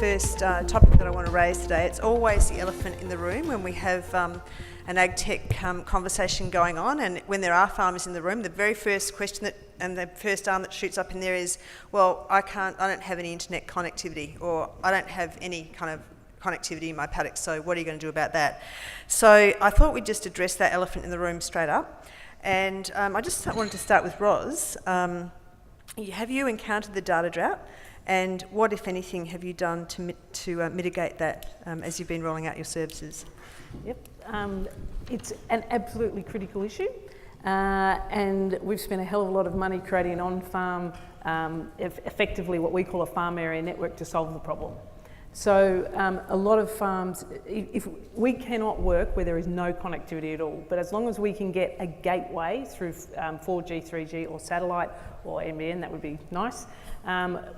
first topic that I want to raise today. It's always the elephant in the room when we have an AgTech conversation going on, and when there are farmers in the room, the very first question and the first arm that shoots up in there is, well, I don't have any internet connectivity, or I don't have any kind of connectivity in my paddock, so what are you going to do about that? So I thought we'd just address that elephant in the room straight up. And I just wanted to start with Roz. Have you encountered the data drought? And what, if anything, have you done to mitigate that as you've been rolling out your services? Yep, it's an absolutely critical issue, and we've spent a hell of a lot of money creating an on-farm, effectively what we call a farm area network to solve the problem. So a lot of farms, if we cannot work where there is no connectivity at all, but as long as we can get a gateway through 4G, 3G or satellite or NBN, that would be nice,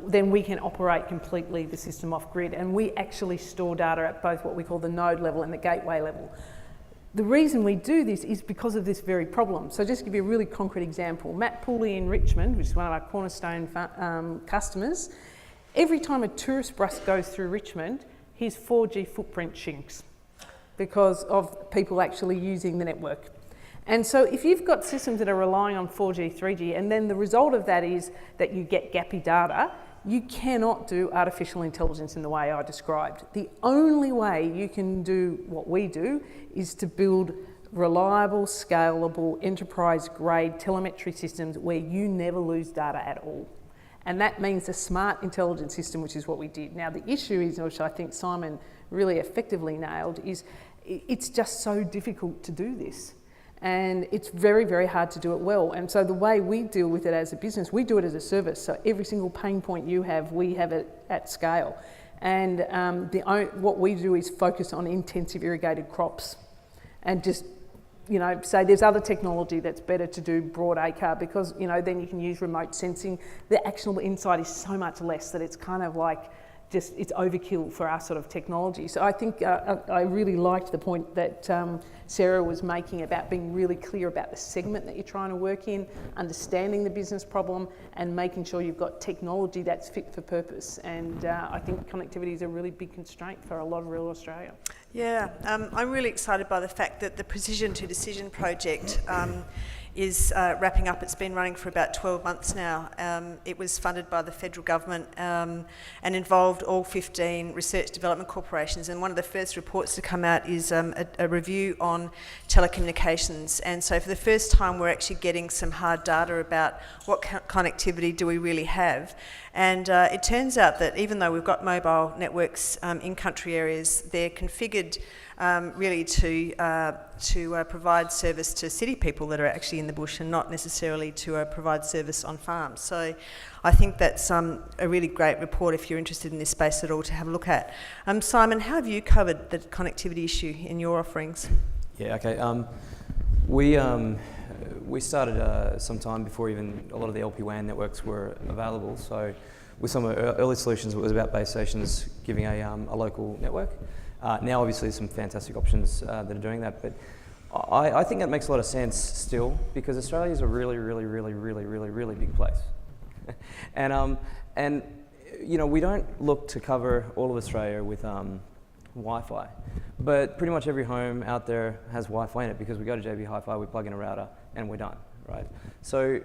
then we can operate completely the system off grid, and we actually store data at both what we call the node level and the gateway level. The reason we do this is because of this very problem. So just to give you a really concrete example, Matt Pooley in Richmond, which is one of our cornerstone customers, every time a tourist bus goes through Richmond, his 4G footprint shrinks because of people actually using the network. And so if you've got systems that are relying on 4G, 3G, and then the result of that is that you get gappy data, you cannot do artificial intelligence in the way I described. The only way you can do what we do is to build reliable, scalable, enterprise-grade telemetry systems where you never lose data at all. And that means a smart intelligence system, which is what we did. Now, the issue is, which I think Simon really effectively nailed, is it's just so difficult to do this. And it's very, very hard to do it well. And so the way we deal with it as a business, we do it as a service. So every single pain point you have, we have it at scale. And what we do is focus on intensive irrigated crops and just, say there's other technology that's better to do broad acre because, then you can use remote sensing. The actionable insight is so much less that it's kind of like it's overkill for our sort of technology. So I think I really liked the point that Sarah was making about being really clear about the segment that you're trying to work in, understanding the business problem and making sure you've got technology that's fit for purpose. And I think connectivity is a really big constraint for a lot of rural Australia. Yeah, I'm really excited by the fact that the Precision to Decision project is wrapping up. It's been running for about 12 months now. It was funded by the federal government and involved all 15 research development corporations. And one of the first reports to come out is a review on telecommunications. And so for the first time, we're actually getting some hard data about what connectivity do we really have. And it turns out that even though we've got mobile networks in country areas, they're configured really to provide service to city people that are actually in the bush and not necessarily to provide service on farms. So I think that's a really great report if you're interested in this space at all to have a look at. Simon, how have you covered the connectivity issue in your offerings? Yeah, okay. We started some time before even a lot of the LPWAN networks were available. So with some of our early solutions, it was about base stations giving a local network. Now, obviously, there's some fantastic options that are doing that, but I think that makes a lot of sense still because Australia is a really, really, really, really, really, really big place, and we don't look to cover all of Australia with Wi-Fi, but pretty much every home out there has Wi-Fi in it because we go to JB Hi-Fi, we plug in a router, and we're done, right? So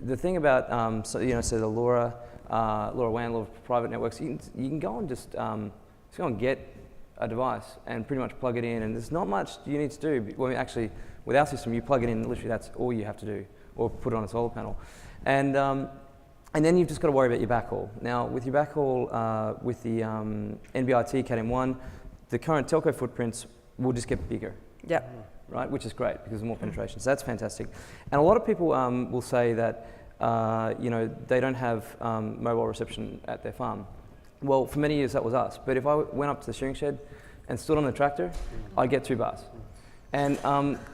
the thing about the LoRa WAN, LoRa private networks, you can go and just go and get a device and pretty much plug it in, and there's not much you need to do. Well, actually, with our system, you plug it in, literally that's all you have to do, or put it on a solar panel. And then you've just got to worry about your backhaul. Now, with your backhaul, with the NB-IoT Cat-M1, the current telco footprints will just get bigger. Yeah. Right, which is great because of more penetration. So that's fantastic. And a lot of people will say that they don't have mobile reception at their farm. Well, for many years that was us. But if I went up to the shearing shed and stood on the tractor, I'd get 2 bars. And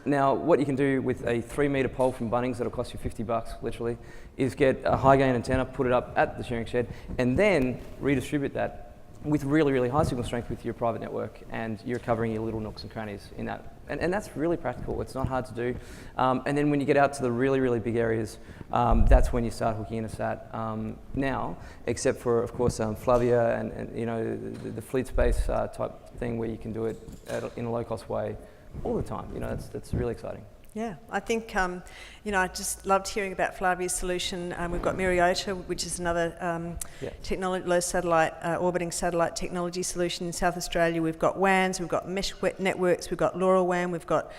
now what you can do with a 3-metre pole from Bunnings that'll cost you $50 literally, is get a high gain antenna, put it up at the shearing shed, and then redistribute that with really, really high signal strength with your private network, and you're covering your little nooks and crannies in that. And that's really practical. It's not hard to do. And then when you get out to the really, really big areas, that's when you start hooking in a sat now, except for, of course, Flavia and you know, the fleet space type thing where you can do it in a low-cost way all the time. You know, that's really exciting. Yeah, I think, you know, I just loved hearing about Flavia's solution. We've got Moderator, which is another low satellite, orbiting satellite technology solution in South Australia. We've got WANs, we've got mesh networks, we've got LoRaWAN, we've got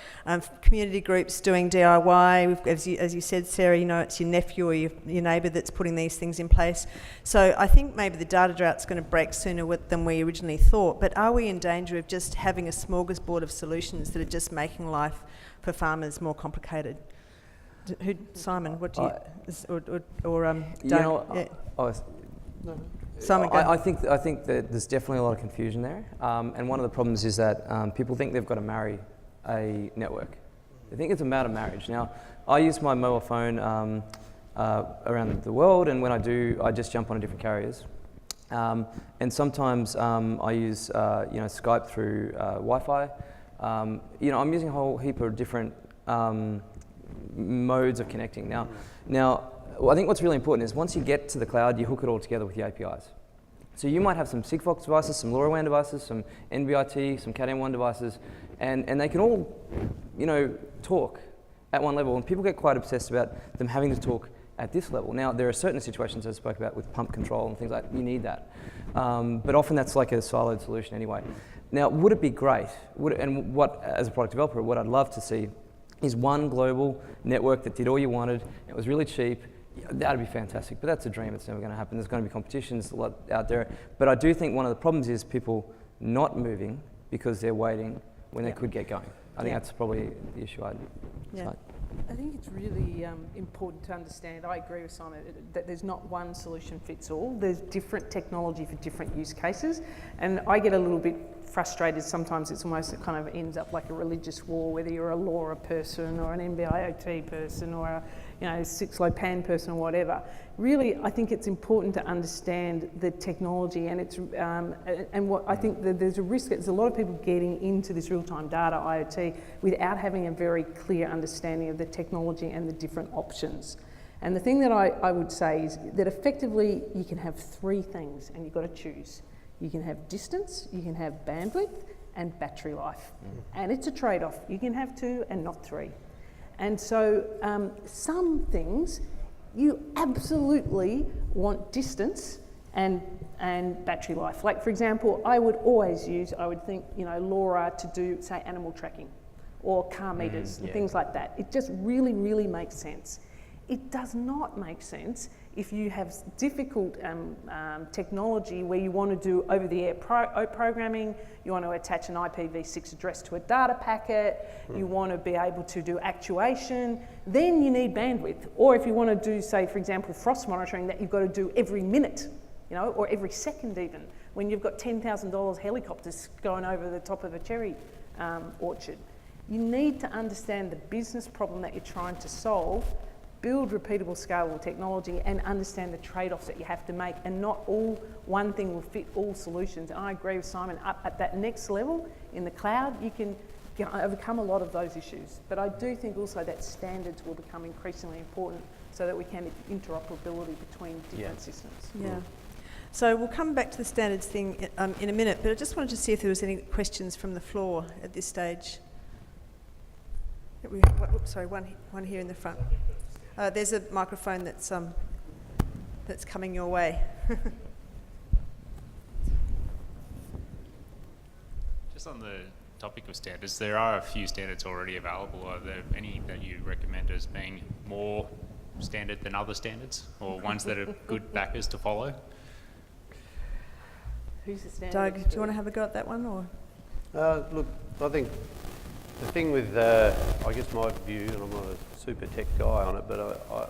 community groups doing DIY. As you said, Sarah, you know, it's your nephew or your neighbour that's putting these things in place. So I think maybe the data drought's going to break sooner than we originally thought. But are we in danger of just having a smorgasbord of solutions that are just making life for farmers more complicated? Simon, what do you, Doug? You know, yeah. Simon, go. I think that there's definitely a lot of confusion there, and one of the problems is that people think they've got to marry a network. They think it's a matter of marriage. Now, I use my mobile phone around the world, and when I do, I just jump on different carriers. And sometimes I use you know, Skype through Wi-Fi. You know, I'm using a whole heap of different modes of connecting. Now, I think what's really important is once you get to the cloud, you hook it all together with the APIs. So you might have some Sigfox devices, some LoRaWAN devices, some NB-IoT, some Cat-M1 devices, and they can all, you know, talk at one level. And people get quite obsessed about them having to talk at this level. Now, there are certain situations, as I spoke about, with pump control and things like that, you need that. But often that's like a siloed solution anyway. Now, would it be great, and what, as a product developer, what I'd love to see is one global network that did all you wanted, it was really cheap. That'd be fantastic, but that's a dream. It's never going to happen. There's going to be competitions a lot out there. But I do think one of the problems is people not moving because they're waiting when they could get going. I think that's probably the issue I'd cite. I think it's really important to understand, I agree with Simon, that there's not one solution fits all. There's different technology for different use cases. And I get a little bit frustrated sometimes. It's almost, it kind of ends up like a religious war, whether you're a LoRa person or an NB-IoT person or a 6LoWPAN person or whatever. Really, I think it's important to understand the technology, and it's and what I think that there's a risk. There's a lot of people getting into this real-time data IoT without having a very clear understanding of the technology and the different options. And the thing that I would say is that effectively you can have three things, and you've got to choose. You can have distance, you can have bandwidth, and battery life. And it's a trade-off. You can have two and not three. And so some things you absolutely want distance and battery life. Like, for example, I would think, you know, LoRa to do, say, animal tracking or car meters and things like that. It just really, really makes sense. It does not make sense if you have difficult technology where you want to do over-the-air programming, you want to attach an IPv6 address to a data packet, you want to be able to do actuation, then you need bandwidth. Or if you want to do, say, for example, frost monitoring that you've got to do every minute, you know, or every second even, when you've got $10,000 helicopters going over the top of a cherry orchard. You need to understand the business problem that you're trying to solve, build repeatable, scalable technology, and understand the trade-offs that you have to make, and not one thing will fit all solutions. And I agree with Simon, up at that next level in the cloud, you can overcome a lot of those issues. But I do think also that standards will become increasingly important so that we can have interoperability between different systems. Yeah. So we'll come back to the standards thing in a minute, but I just wanted to see if there was any questions from the floor at this stage. One here in the front. There's a microphone that's coming your way. Just on the topic of standards, there are a few standards already available. Are there any that you recommend as being more standard than other standards, or ones that are good backers to follow? Who's the standard? Doug, do you want to have a go at that one, or? Look, I think the thing with, I guess my view, and I'm not a super tech guy on it, but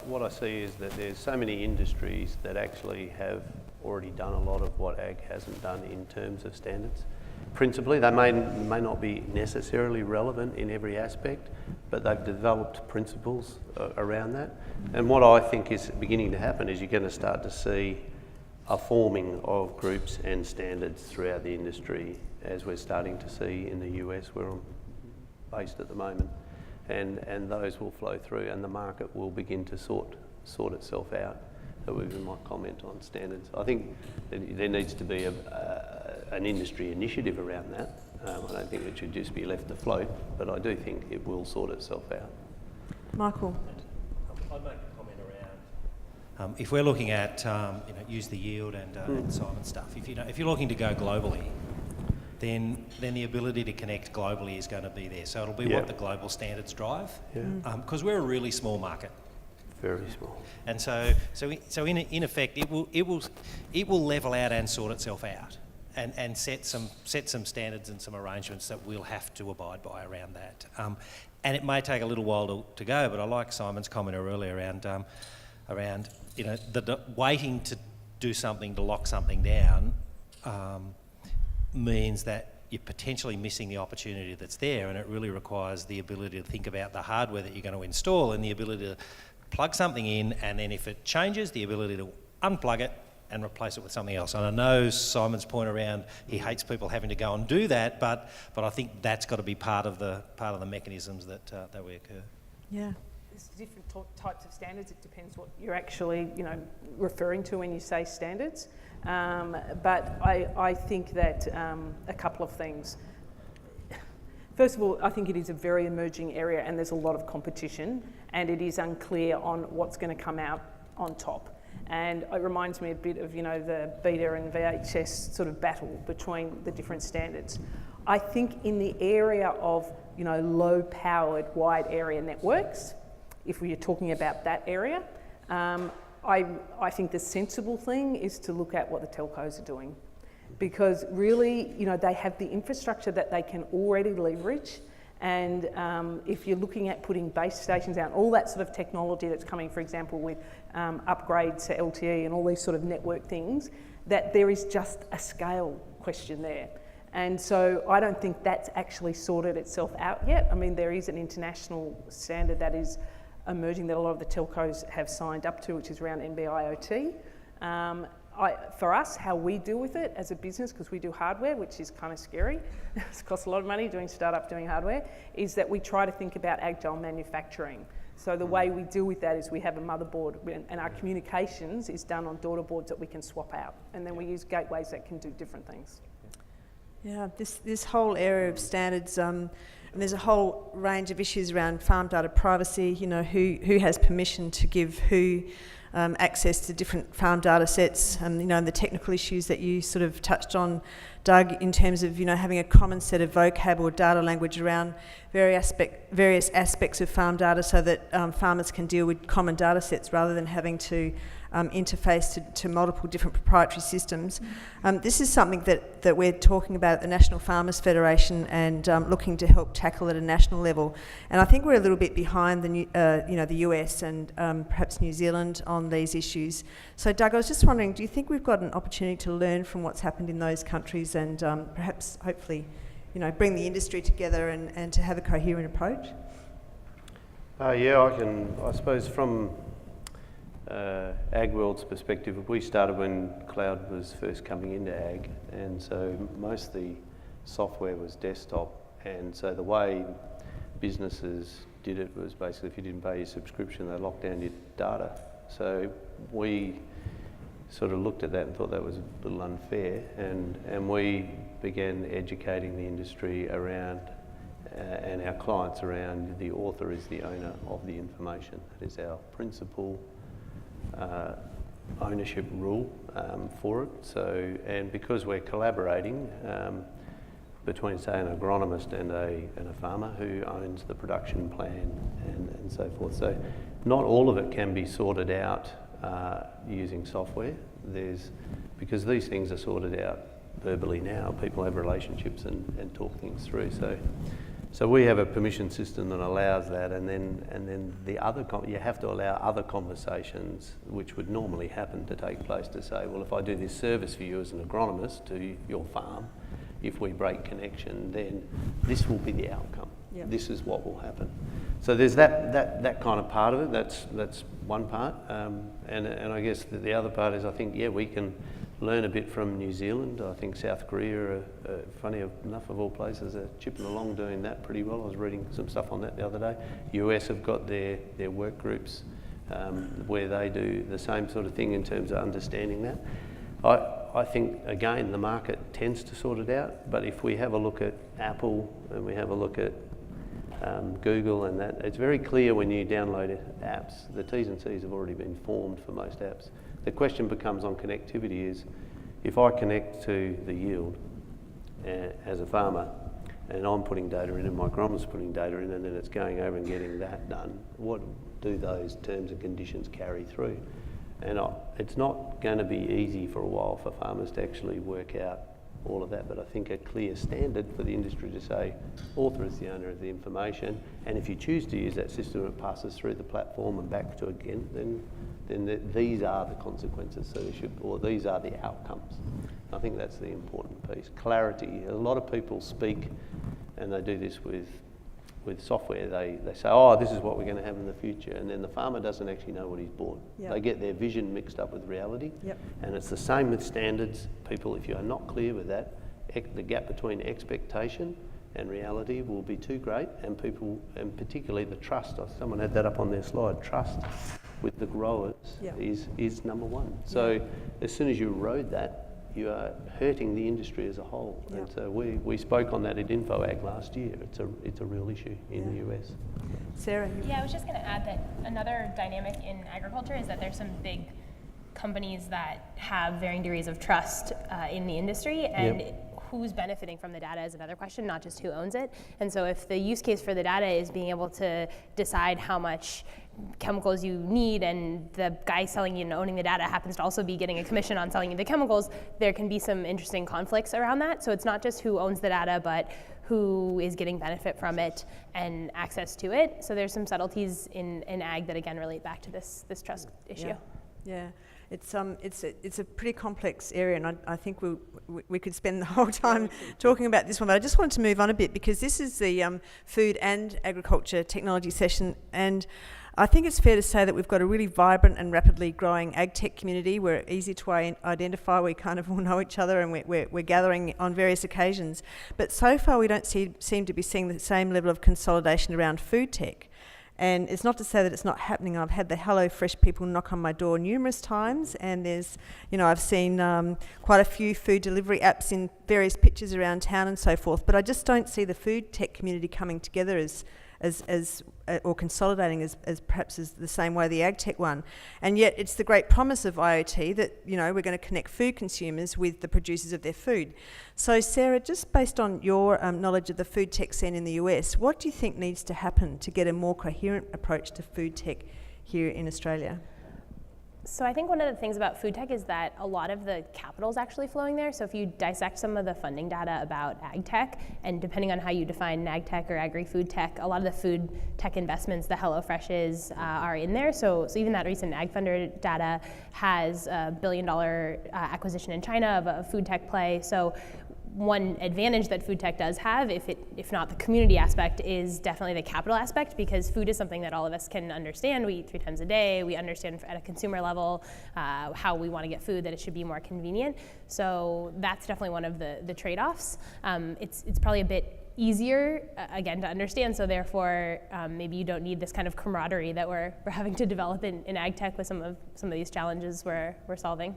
what I see is that there's so many industries that actually have already done a lot of what ag hasn't done in terms of standards. Principally, they may not be necessarily relevant in every aspect, but they've developed principles around that. And what I think is beginning to happen is you're going to start to see a forming of groups and standards throughout the industry, as we're starting to see in the US where I'm based at the moment, and those will flow through, and the market will begin to sort itself out. That would be my comment on standards. I think that there needs to be an industry initiative around that. I don't think it should just be left afloat, but I do think it will sort itself out. Michael. I'd make a comment around if we're looking at use the yield and Simon stuff. If you're looking to go globally, then the ability to connect globally is going to be there. So it'll be what the global standards drive, because we're a really small market. Very small. And so in effect, it will level out and sort itself out, and set some standards and some arrangements that we'll have to abide by around that. And it may take a little while to go, but I like Simon's comment earlier around the waiting to do something to lock something down means that you're potentially missing the opportunity that's there, and it really requires the ability to think about the hardware that you're going to install and the ability to plug something in, and then if it changes, the ability to unplug it and replace it with something else. And I know Simon's point around he hates people having to go and do that, but I think that's got to be part of the mechanisms that we occur. Yeah. There's different types of standards. It depends what you're actually, referring to when you say standards. But I think that a couple of things. First of all, I think it is a very emerging area, and there's a lot of competition, and it is unclear on what's going to come out on top. And it reminds me a bit of, the beta and VHS sort of battle between the different standards. I think in the area of, low-powered wide area networks, if we are talking about that area, I think the sensible thing is to look at what the telcos are doing. Because really, they have the infrastructure that they can already leverage. And if you're looking at putting base stations out, all that sort of technology that's coming, for example, with upgrades to LTE and all these sort of network things, that there is just a scale question there. And so I don't think that's actually sorted itself out yet. I mean, there is an international standard that is emerging that a lot of the telcos have signed up to, which is around NB-IoT. For us, how we deal with it as a business, because we do hardware, which is kind of scary, it costs a lot of money doing hardware, is that we try to think about agile manufacturing. So the way we deal with that is we have a motherboard, and our communications is done on daughter boards that we can swap out, and then we use gateways that can do different things. Yeah, this whole area of standards, and there's a whole range of issues around farm data privacy, who has permission to give who access to different farm data sets, and the technical issues that you sort of touched on, Doug, in terms of having a common set of vocab or data language around various aspects of farm data, so that farmers can deal with common data sets rather than having to interface to multiple different proprietary systems. This is something that we're talking about at the National Farmers Federation, and looking to help tackle at a national level. And I think we're a little bit behind the US and perhaps New Zealand on these issues. So Doug, I was just wondering, do you think we've got an opportunity to learn from what's happened in those countries, and perhaps hopefully bring the industry together and to have a coherent approach? I suppose from Agworld's perspective, we started when cloud was first coming into ag, and so most of the software was desktop, and so the way businesses did it was basically if you didn't pay your subscription, they locked down your data. So we sort of looked at that and thought that was a little unfair, and we began educating the industry around and our clients around the author is the owner of the information. That is our principal ownership rule for it. So, and because we're collaborating between, say, an agronomist and a farmer who owns the production plan and so forth. So not all of it can be sorted out using software. Because these things are sorted out verbally now, people have relationships and talk things through. So we have a permission system that allows that, and then the other you have to allow other conversations which would normally happen to take place to say, well, if I do this service for you as an agronomist to your farm, if we break connection, then this will be the outcome. Yep. this is what will happen. So there's that kind of part of it. That's one part, and I guess the other part is I think we can learn a bit from New Zealand. I think South Korea, funny enough of all places, are chipping along doing that pretty well. I was reading some stuff on that the other day. US have got their work groups where they do the same sort of thing in terms of understanding that. I think, again, the market tends to sort it out, but if we have a look at Apple and we have a look at Google and that, it's very clear when you download apps, the T's and C's have already been formed for most apps. The question becomes on connectivity is, if I connect to the yield as a farmer, and I'm putting data in and my agronomist's putting data in, and then it's going over and getting that done, what do those terms and conditions carry through? And it's not going to be easy for a while for farmers to actually work out all of that, but I think a clear standard for the industry to say, author is the owner of the information, and if you choose to use that system and it passes through the platform and back to again, then these are the consequences, so these are the outcomes. I think that's the important piece. Clarity. A lot of people speak, and they do this with software. They say, oh, this is what we're going to have in the future, and then the farmer doesn't actually know what he's bought. Yep. They get their vision mixed up with reality. Yep. And it's the same with standards. People, if you are not clear with that, the gap between expectation and reality will be too great, and people, and particularly the trust, someone had that up on their slide, trust with the growers is number one. So as soon as you erode that, you are hurting the industry as a whole. Yeah. And so we spoke on that at InfoAg last year. It's a real issue in the US. Sarah? Yeah, I was just going to add that another dynamic in agriculture is that there's some big companies that have varying degrees of trust in the industry, and who's benefiting from the data is another question, not just who owns it. And so if the use case for the data is being able to decide how much chemicals you need, and the guy selling you and owning the data happens to also be getting a commission on selling you the chemicals, there can be some interesting conflicts around that. So it's not just who owns the data, but who is getting benefit from it and access to it. So there's some subtleties in ag that again relate back to this trust issue. Yeah. It's a pretty complex area, and I think we could spend the whole time talking about this one, but I just wanted to move on a bit because this is the food and agriculture technology session, and I think it's fair to say that we've got a really vibrant and rapidly growing AgTech community. We're easy to identify. We kind of all know each other, and we're gathering on various occasions. But so far, we don't seem to be seeing the same level of consolidation around food tech. And it's not to say that it's not happening. I've had the HelloFresh people knock on my door numerous times, and there's, I've seen quite a few food delivery apps in various pitches around town and so forth. But I just don't see the food tech community coming together as or consolidating as perhaps as the same way the AgTech one. And yet it's the great promise of IoT that, we're going to connect food consumers with the producers of their food. So Sarah, just based on your knowledge of the food tech scene in the US, what do you think needs to happen to get a more coherent approach to food tech here in Australia? So I think one of the things about food tech is that a lot of the capital is actually flowing there. So if you dissect some of the funding data about AgTech, and depending on how you define AgTech or agri-food tech, a lot of the food tech investments, the HelloFreshes, are in there. So even that recent AgFunder data has a $1 billion acquisition in China of a food tech play. So one advantage that food tech does have, if not the community aspect, is definitely the capital aspect, because food is something that all of us can understand. We eat 3 times a day. We understand at a consumer level how we want to get food, that it should be more convenient. So that's definitely one of the trade-offs. It's probably a bit easier, again, to understand, so therefore maybe you don't need this kind of camaraderie that we're having to develop in ag tech with some of these challenges we're solving.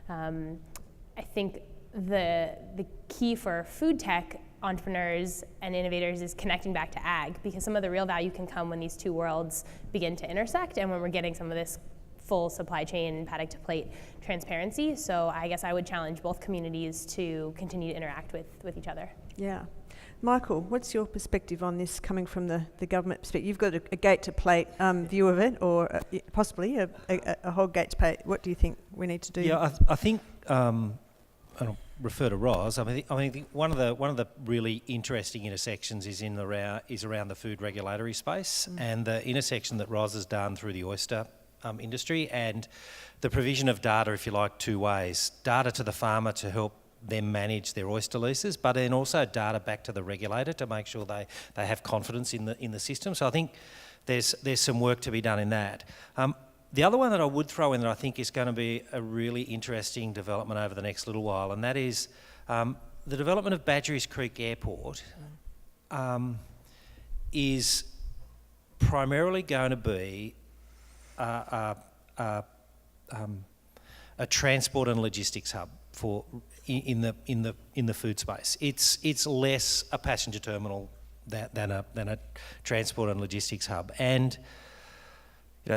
I think the key for food tech entrepreneurs and innovators is connecting back to ag, because some of the real value can come when these two worlds begin to intersect and when we're getting some of this full supply chain paddock to plate transparency. So I guess I would challenge both communities to continue to interact with each other. Yeah. Michael, what's your perspective on this coming from the government perspective? You've got a gate to plate view of it, or possibly a whole gate to plate. What do you think we need to do? Yeah, I think, and I'll refer to Roz. I mean, one of the really interesting intersections is around the food regulatory space, and the intersection that Roz has done through the oyster industry, and the provision of data, if you like, two ways: data to the farmer to help them manage their oyster leases, but then also data back to the regulator to make sure they have confidence in the system. So I think there's some work to be done in that. The other one that I would throw in that I think is going to be a really interesting development over the next little while, and that is the development of Badgerys Creek Airport is primarily going to be a transport and logistics hub for in the food space. It's less a passenger terminal than a transport and logistics hub. And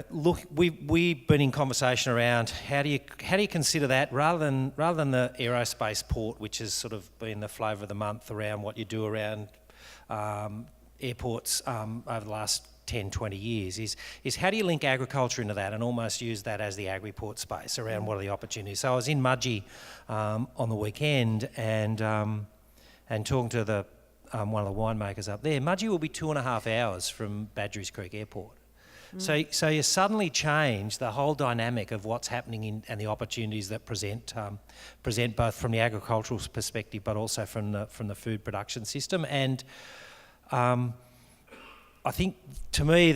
look, we've been in conversation around how do you consider that rather than the aerospace port, which has sort of been the flavour of the month around what you do around airports over the last 10, 20 years, is how do you link agriculture into that and almost use that as the agri-port space around what are the opportunities. So I was in Mudgee on the weekend and talking to one of the winemakers up there. Mudgee will be 2.5 hours from Badgerys Creek Airport. So you suddenly change the whole dynamic of what's happening and the opportunities that present both from the agricultural perspective but also from the food production system. And I think, to me,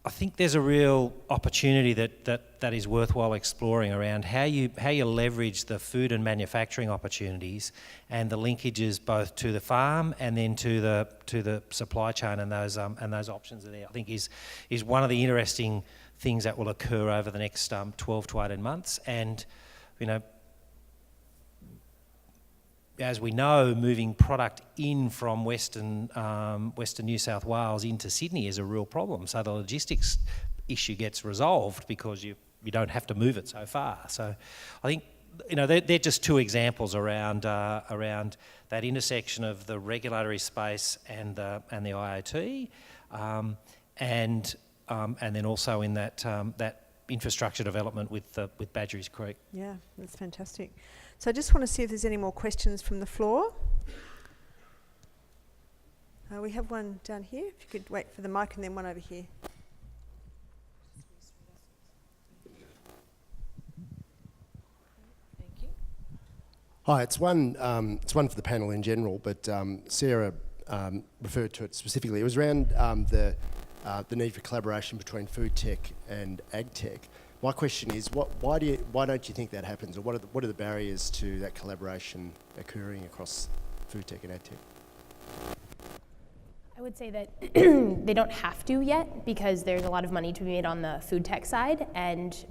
I think there's a real opportunity that is worthwhile exploring around how you leverage the food and manufacturing opportunities and the linkages both to the farm and then to the supply chain, and those options are there. I think is one of the interesting things that will occur over the next 12 to 18 months. And as we know, moving product in from Western New South Wales into Sydney is a real problem. So the logistics issue gets resolved because you don't have to move it so far. So I think they're just two examples around that intersection of the regulatory space and the IoT, and then also in that infrastructure development with Badgerys Creek. Yeah, that's fantastic. So I just want to see if there's any more questions from the floor. We have one down here. If you could wait for the mic, and then one over here. Thank you. Hi, it's one for the panel in general, but Sarah referred to it specifically. It was around the need for collaboration between food tech and AgTech. My question is, why don't you think that happens, or what are the barriers to that collaboration occurring across food tech and AgTech? I would say that they don't have to yet because there's a lot of money to be made on the food tech side,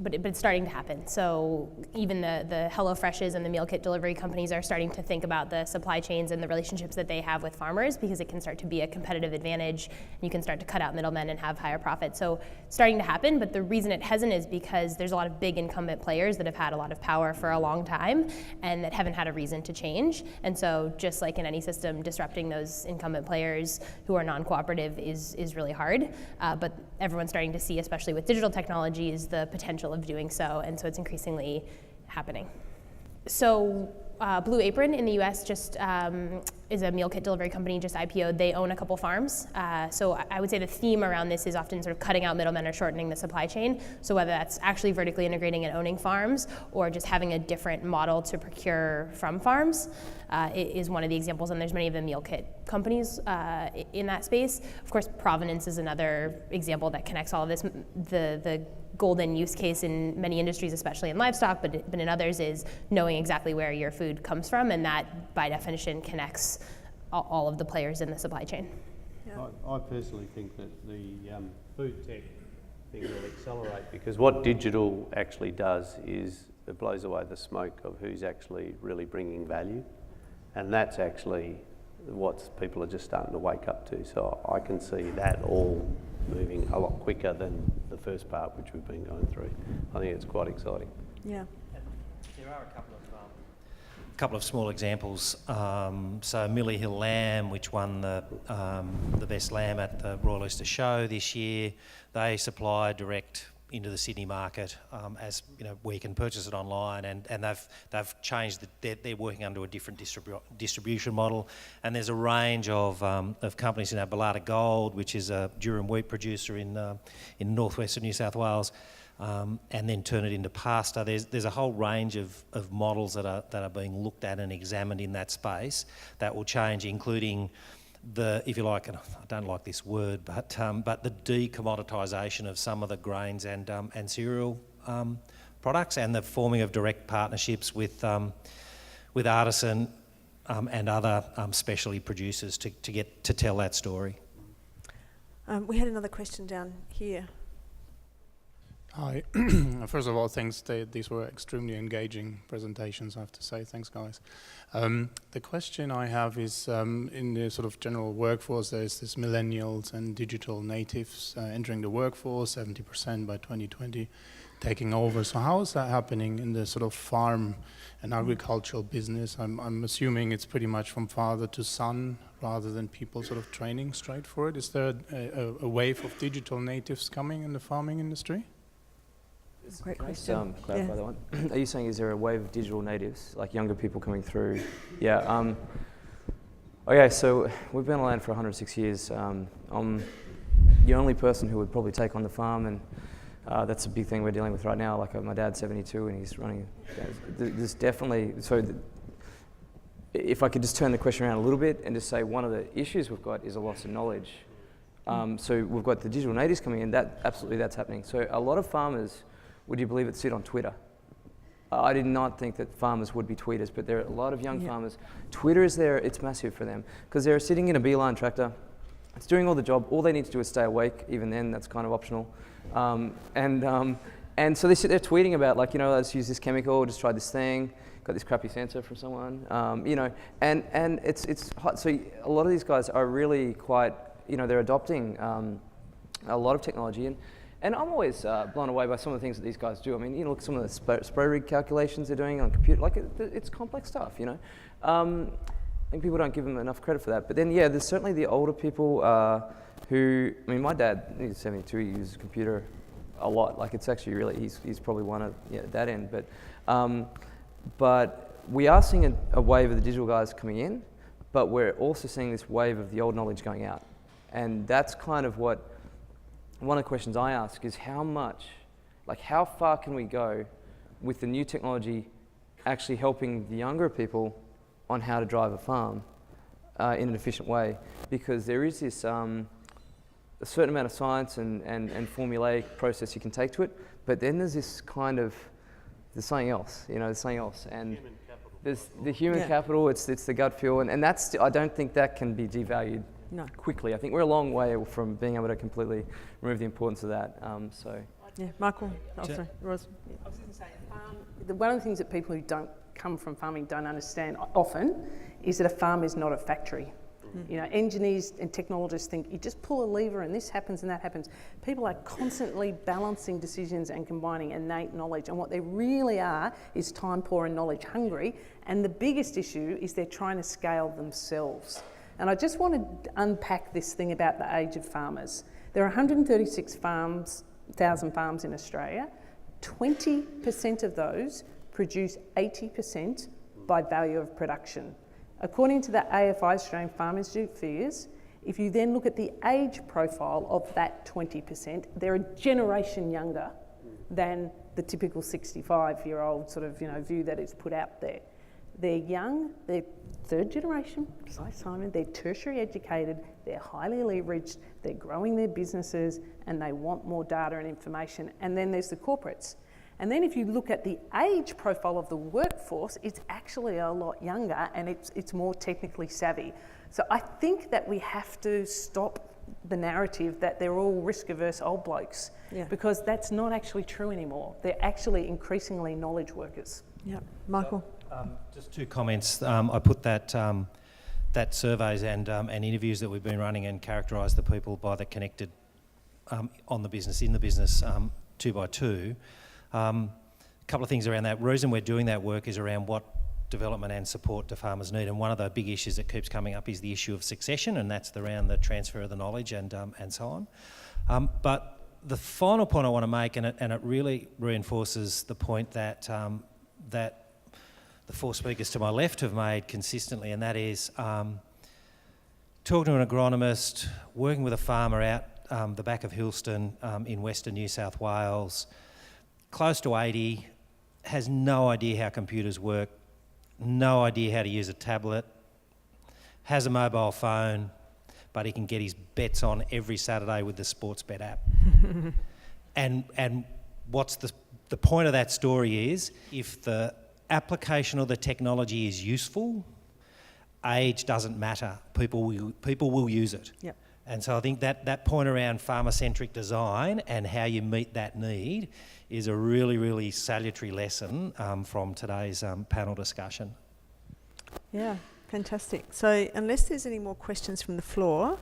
but it's starting to happen. So even the HelloFreshes and the meal kit delivery companies are starting to think about the supply chains and the relationships that they have with farmers, because it can start to be a competitive advantage, and you can start to cut out middlemen and have higher profits. So it's starting to happen, but the reason it hasn't is because there's a lot of big incumbent players that have had a lot of power for a long time and that haven't had a reason to change. And so just like in any system, disrupting those incumbent players who are non-cooperative is really hard, but everyone's starting to see, especially with digital technologies, the potential of doing so, and so it's increasingly happening. So Blue Apron in the US just is a meal kit delivery company, just IPO'd. They own a couple farms. So I would say the theme around this is often sort of cutting out middlemen or shortening the supply chain. So whether that's actually vertically integrating and owning farms or just having a different model to procure from farms is one of the examples, and there's many of the meal kit companies in that space. Of course, provenance is another example that connects all of this. The golden use case in many industries, especially in livestock, but in others, is knowing exactly where your food comes from, and that, by definition, connects all of the players in the supply chain. Yeah. I personally think that the food tech thing will accelerate, because what digital actually does is it blows away the smoke of who's actually really bringing value, and that's actually what people are just starting to wake up to. So I can see that all moving a lot quicker than the first part, which we've been going through. I think it's quite exciting. Yeah. There are a couple of small examples. So Millie Hill Lamb, which won the best lamb at the Royal Easter Show this year, they supply direct into the Sydney market, as where you can purchase it online, and they've changed. They're working under a different distribution model, and there's a range of companies. Bellata Gold, which is a durum wheat producer in northwestern New South Wales, and then turn it into pasta. There's a whole range of models that are being looked at and examined in that space that will change, including the, if you like, and I don't like this word, but the de-commoditisation of some of the grains and cereal products, and the forming of direct partnerships with artisan and other specialty producers to get to tell that story. We had another question down here. Hi. First of all, thanks. These were extremely engaging presentations, I have to say. Thanks, guys. The question I have is, in the sort of general workforce, there's this millennials and digital natives entering the workforce, 70% by 2020, taking over. So how is that happening in the sort of farm and agricultural business? I'm assuming it's pretty much from father to son, rather than people sort of training straight for it. Is there a wave of digital natives coming in the farming industry? Great Can I question. just clarify that one? Are you saying, is there a wave of digital natives, like younger people coming through? Yeah. Okay, so we've been on land for 106 years. I'm the only person who would probably take on the farm, and that's a big thing we're dealing with right now. Like my dad's 72 and he's running. There's definitely, if I could just turn the question around a little bit and just say one of the issues we've got is a loss of knowledge. So we've got the digital natives coming in, that's happening. So a lot of farmers, would you believe it, sit on Twitter. I did not think that farmers would be tweeters, but there are a lot of young farmers. Twitter is there, it's massive for them, because they're sitting in a beeline tractor, it's doing all the job, all they need to do is stay awake, even then that's kind of optional. And so they sit there tweeting about, like, let's use this chemical, just tried this thing, got this crappy sensor from someone, and it's hot. So a lot of these guys are really quite, they're adopting a lot of technology, and I'm always blown away by some of the things that these guys do. I mean, look at some of the spray rig calculations they're doing on computer, like it's complex stuff, I think people don't give them enough credit for that. But then, there's certainly the older people who, I mean, my dad, he's 72, he uses a computer a lot. Like, it's actually really, he's probably one of that end. But we are seeing a wave of the digital guys coming in, but we're also seeing this wave of the old knowledge going out. And that's kind of what, one of the questions I ask is how far can we go with the new technology actually helping the younger people on how to drive a farm in an efficient way? Because there is this a certain amount of science and formulaic process you can take to it, but then there's this kind of, there's something else, there's something else. And there's the human capital, it's the gut feel, and that's, I don't think that can be devalued quickly. I think we're a long way from being able to completely remove the importance of that. Michael. Oh, sorry. Ros. I was going to say, one of the things that people who don't come from farming don't understand often is that a farm is not a factory. Engineers and technologists think you just pull a lever and this happens and that happens. People are constantly balancing decisions and combining innate knowledge, and what they really are is time poor and knowledge hungry, and the biggest issue is they're trying to scale themselves. And I just want to unpack this thing about the age of farmers. There are 136,000 farms in Australia. 20% of those produce 80% by value of production. According to the AFI, Australian Farm Institute figures, if you then look at the age profile of that 20%, they're a generation younger than the typical 65-year-old sort of view that is put out there. They're young, they're third generation, just like Simon, they're tertiary educated, they're highly leveraged, they're growing their businesses, and they want more data and information. And then there's the corporates. And then if you look at the age profile of the workforce, it's actually a lot younger and it's more technically savvy. So I think that we have to stop the narrative that they're all risk-averse old blokes, because that's not actually true anymore. They're actually increasingly knowledge workers. Yeah, Michael. Just two comments. I put that surveys and interviews that we've been running and characterised the people by the connected in the business 2 by 2. A couple of things around that. The reason we're doing that work is around what development and support do farmers need, and one of the big issues that keeps coming up is the issue of succession, and that's around the transfer of the knowledge and so on. But the final point I want to make, and it really reinforces the point that that the four speakers to my left have made consistently, and that is talking to an agronomist, working with a farmer out the back of Hillston in Western New South Wales, close to 80, has no idea how computers work, no idea how to use a tablet, has a mobile phone, but he can get his bets on every Saturday with the Sportsbet app. And what's the point of that story is, if the application of the technology is useful, age doesn't matter. People will use it. Yep. And so I think that point around farmer-centric design and how you meet that need is a really, really salutary lesson from today's panel discussion. Yeah, fantastic. So unless there's any more questions from the floor,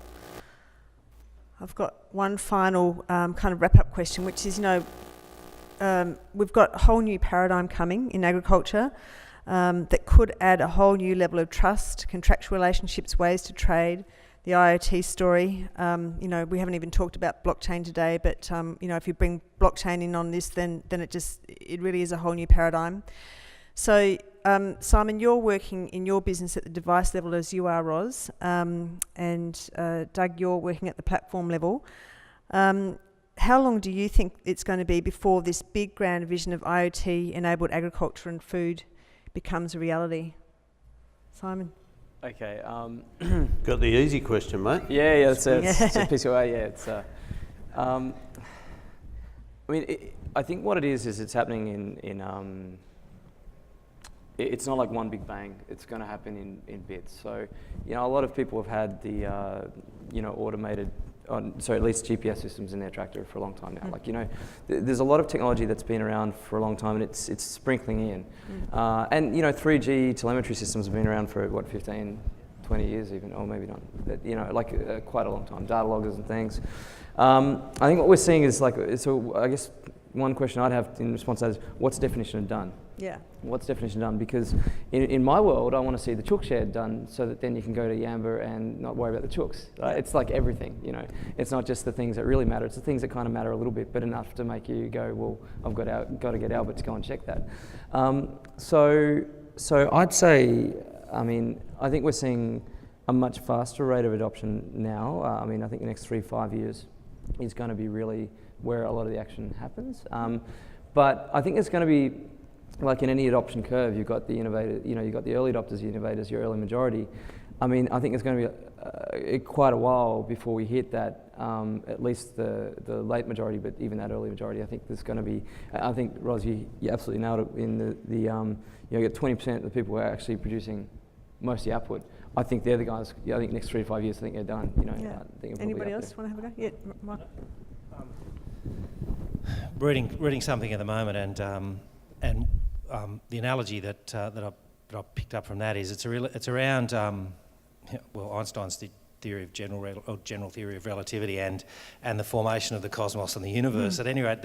I've got one final kind of wrap-up question, which is, we've got a whole new paradigm coming in agriculture that could add a whole new level of trust, contractual relationships, ways to trade, the IoT story. We haven't even talked about blockchain today, but if you bring blockchain in on this, then it really is a whole new paradigm. So Simon, you're working in your business at the device level as you are, Roz, and Doug, you're working at the platform level. How long do you think it's going to be before this big grand vision of IoT-enabled agriculture and food becomes a reality? Simon? Okay. Got the easy question, mate. Yeah, it's a piece away. Yeah, it's. I think what it is it's happening in it's not like one big bang. It's going to happen in bits. So, a lot of people have had the, automated, at least GPS systems in their tractor for a long time now. There's a lot of technology that's been around for a long time, and it's sprinkling in. And 3G telemetry systems have been around for 15, 20 years even, or maybe not. But, quite a long time. Data loggers and things. I think what we're seeing is so I guess one question I'd have in response to that is, what's the definition of done? Yeah. What's the definition of done? Because in my world, I want to see the chook shed done so that then you can go to Yamba and not worry about the chooks. Right? It's like everything, It's not just the things that really matter. It's the things that kind of matter a little bit, but enough to make you go, well, I've got to get Albert to go and check that. So I'd say, I think we're seeing a much faster rate of adoption now. I think the next 3-5 years is going to be really where a lot of the action happens. But I think it's going to be, like in any adoption curve, you've got the innovator, you've got the early adopters, the innovators, your early majority. I think it's going to be quite a while before we hit that, at least the late majority, but even that early majority. I think there's going to be, I think, Ros, you absolutely nailed it in you get 20% of the people who are actually producing most of the output. I think they're the guys, I think next 3 to 5 years, I think they're done. Yeah. I think Anybody else want to have a go? Yeah, Mark. Reading something at the moment, and the analogy that I picked up from that is it's around Einstein's theory of general theory of relativity and the formation of the cosmos and the universe. At any rate,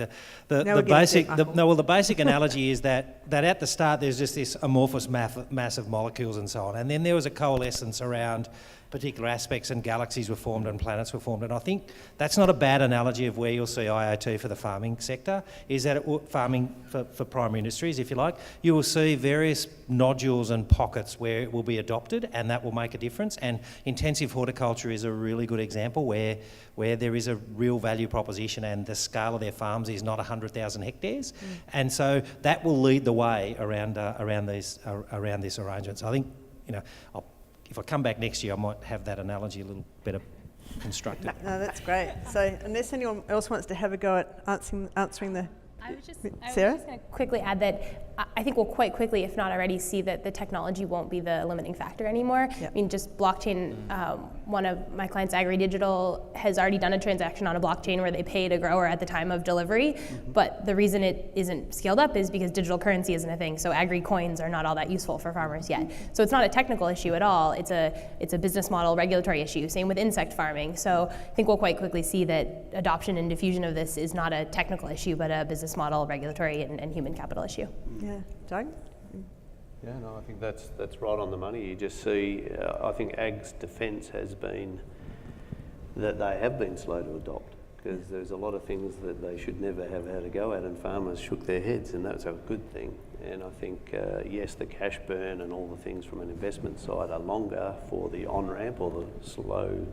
the basic analogy is that at the start there's just this amorphous mass of molecules and so on, and then there was a coalescence around particular aspects, and galaxies were formed and planets were formed. And I think that's not a bad analogy of where you'll see IoT for the farming sector, is that farming for primary industries, if you like, you will see various nodules and pockets where it will be adopted, and that will make a difference. And intensive horticulture is a really good example where there is a real value proposition, and the scale of their farms is not 100,000 hectares. And so that will lead the way around this arrangement. So I think, if I come back next year, I might have that analogy a little better constructed. No, that's great. So unless anyone else wants to have a go at answering the... I was just Sarah? going to quickly add that I think we'll quite quickly, if not already, see that the technology won't be the limiting factor anymore. Yep. Just blockchain, one of my clients, AgriDigital, has already done a transaction on a blockchain where they paid a grower at the time of delivery, but the reason it isn't scaled up is because digital currency isn't a thing, so agri-coins are not all that useful for farmers yet. So it's not a technical issue at all, it's a business model regulatory issue, same with insect farming. So I think we'll quite quickly see that adoption and diffusion of this is not a technical issue, but a business model, regulatory, and human capital issue. Yeah. Doug? Yeah, no, I think that's right on the money. You just see, I think Ag's defence has been that they have been slow to adopt, because there's a lot of things that they should never have had a go at, and farmers shook their heads, and that's a good thing. And I think, yes, the cash burn and all the things from an investment side are longer for the on-ramp, or the slow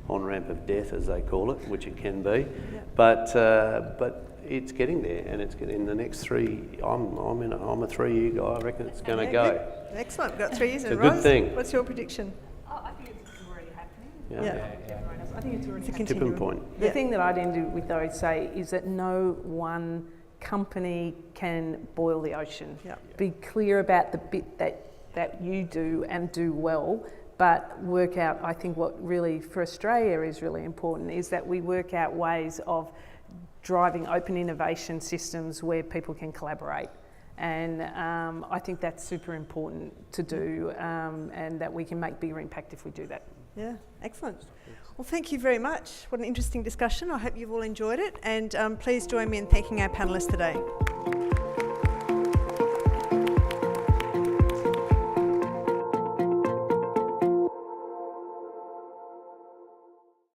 on-ramp of death, as they call it, which it can be. Yeah. But it's getting there, and it's getting in the next 3. I'm a 3-year guy. I reckon it's going to go. Good. Excellent. We've got 3 years in. It's a good Ros, thing. what's your prediction? Oh, I think it's already happening. Yeah. I think it's already It's a happening. Tipping continuum. point. The thing that I'd end with, though, say is that no one company can boil the ocean. Yeah. Be clear about the bit that you do and do well, but work out, I think what really for Australia is really important is that we work out ways of driving open innovation systems where people can collaborate. And I think that's super important to do, and that we can make bigger impact if we do that. Yeah, excellent. Well, thank you very much. What an interesting discussion. I hope you've all enjoyed it. And please join me in thanking our panellists today.